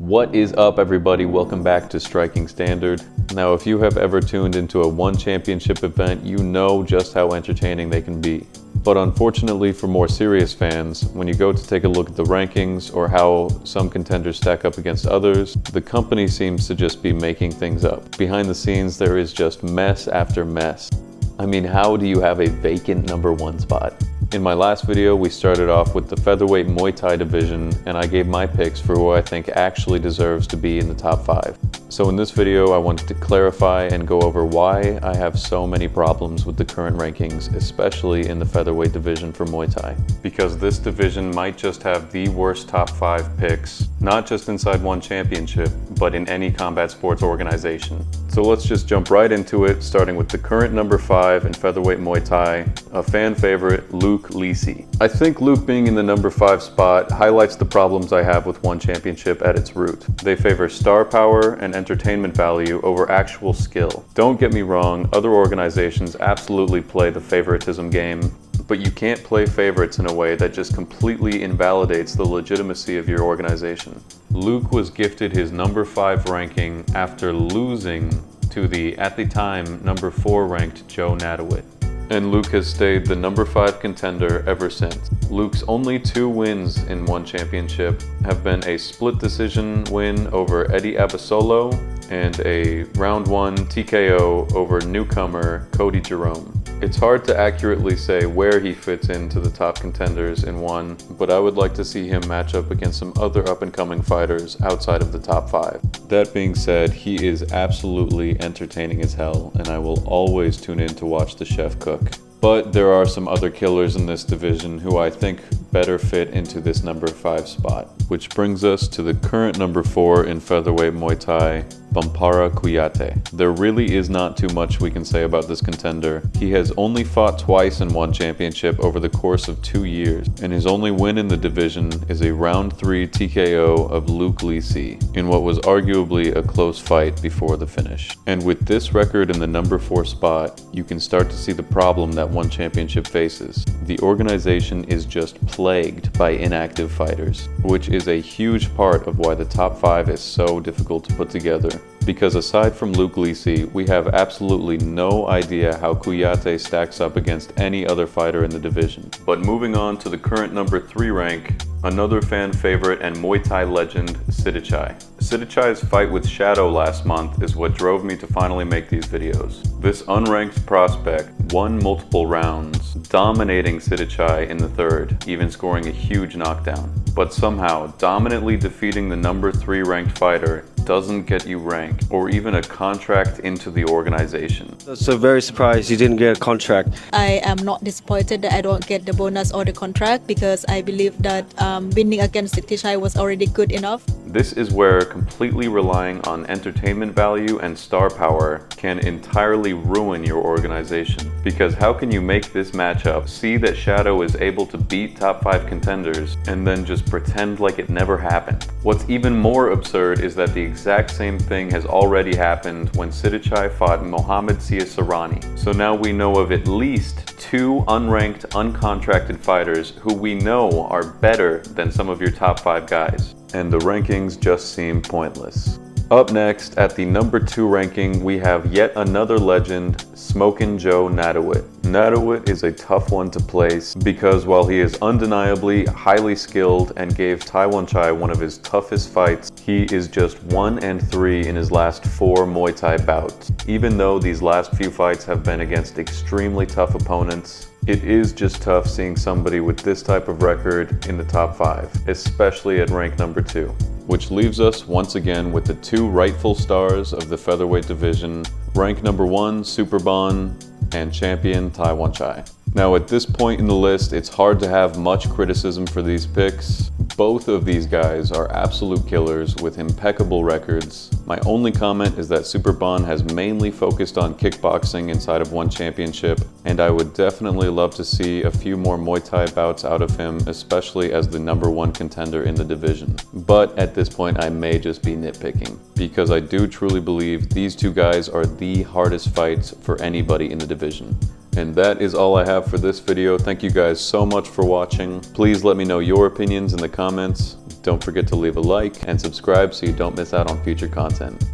What is up, everybody? Welcome back to Striking Standard. Now, if you have ever tuned into a ONE Championship event, you know just how entertaining they can be. But unfortunately for more serious fans, when you go to take a look at the rankings or how some contenders stack up against others, the company seems to just be making things up. Behind the scenes, there is just mess after mess. I mean, how do you have a vacant #1 spot? In my last video, we started off with the Featherweight Muay Thai division, and I gave my picks for who I think actually deserves to be in the top 5. So in this video, I wanted to clarify and go over why I have so many problems with the current rankings, especially in the Featherweight division for Muay Thai. Because this division might just have the worst top 5 picks, not just inside ONE Championship, but in any combat sports organization. So let's just jump right into it, starting with the current number 5 in Featherweight Muay Thai, a fan favorite, Luke Lisi. I think Luke being in the number 5 spot highlights the problems I have with ONE Championship at its root. They favor star power and entertainment value over actual skill. Don't get me wrong, other organizations absolutely play the favoritism game, but you can't play favorites in a way that just completely invalidates the legitimacy of your organization. Luke was gifted his number 5 ranking after losing to the, at the time, number 4 ranked Joe Nadowit. And Luke has stayed the number 5 contender ever since. Luke's only 2 wins in ONE Championship have been a split decision win over Eddie Abasolo and a round 1 TKO over newcomer Cody Jerome. It's hard to accurately say where he fits into the top contenders in ONE, but I would like to see him match up against some other up-and-coming fighters outside of the top 5. That being said, he is absolutely entertaining as hell, and I will always tune in to watch the chef cook. But there are some other killers in this division who I think better fit into this number 5 spot. Which brings us to the current number 4 in Featherweight Muay Thai, Bampara Kuyate. There really is not too much we can say about this contender. He has only fought twice in ONE Championship over the course of 2 years, and his only win in the division is a round 3 TKO of Luke Lisi in what was arguably a close fight before the finish. And with this record in the number 4 spot, you can start to see the problem that ONE Championship faces. The organization is just plagued by inactive fighters, which is a huge part of why the top 5 is so difficult to put together. Because aside from Luke Lisi, we have absolutely no idea how Kuyate stacks up against any other fighter in the division. But moving on to the current number 3 rank, another fan favorite and Muay Thai legend, Sidichai. Sidichai's fight with Shadow last month is what drove me to finally make these videos. This unranked prospect won multiple rounds, dominating Sidichai in the 3rd, even scoring a huge knockdown. But somehow, dominantly defeating the number 3 ranked fighter doesn't get you ranked or even a contract into the organization. So very surprised you didn't get a contract. I am not disappointed that I don't get the bonus or the contract because I believe that winning against Sidichai was already good enough. This is where completely relying on entertainment value and star power can entirely ruin your organization. Because how can you make this matchup, see that Shadow is able to beat top 5 contenders, and then just pretend like it never happened? What's even more absurd is that the exact same thing has already happened when Sidichai fought Mohamed Siasarani. So now we know of at least 2 unranked, uncontracted fighters who we know are better than some of your top 5 guys. And the rankings just seem pointless. Up next, at the number 2 ranking, we have yet another legend, Smokin' Joe Nadowit. Nadowit is a tough one to place because while he is undeniably highly skilled and gave Taiwanchai one of his toughest fights, he is just 1-3 in his last 4 Muay Thai bouts. Even though these last few fights have been against extremely tough opponents, it is just tough seeing somebody with this type of record in the top 5, especially at rank number 2. Which leaves us once again with the 2 rightful stars of the featherweight division, rank number 1 Superbon and champion Taiwanchai. Now at this point in the list, it's hard to have much criticism for these picks. Both of these guys are absolute killers with impeccable records. My only comment is that Superbon has mainly focused on kickboxing inside of ONE Championship, and I would definitely love to see a few more Muay Thai bouts out of him, especially as the number 1 contender in the division. But at this point, I may just be nitpicking, because I do truly believe these 2 guys are the hardest fights for anybody in the division. And that is all I have for this video. Thank you guys so much for watching. Please let me know your opinions in the comments. Don't forget to leave a like and subscribe so you don't miss out on future content.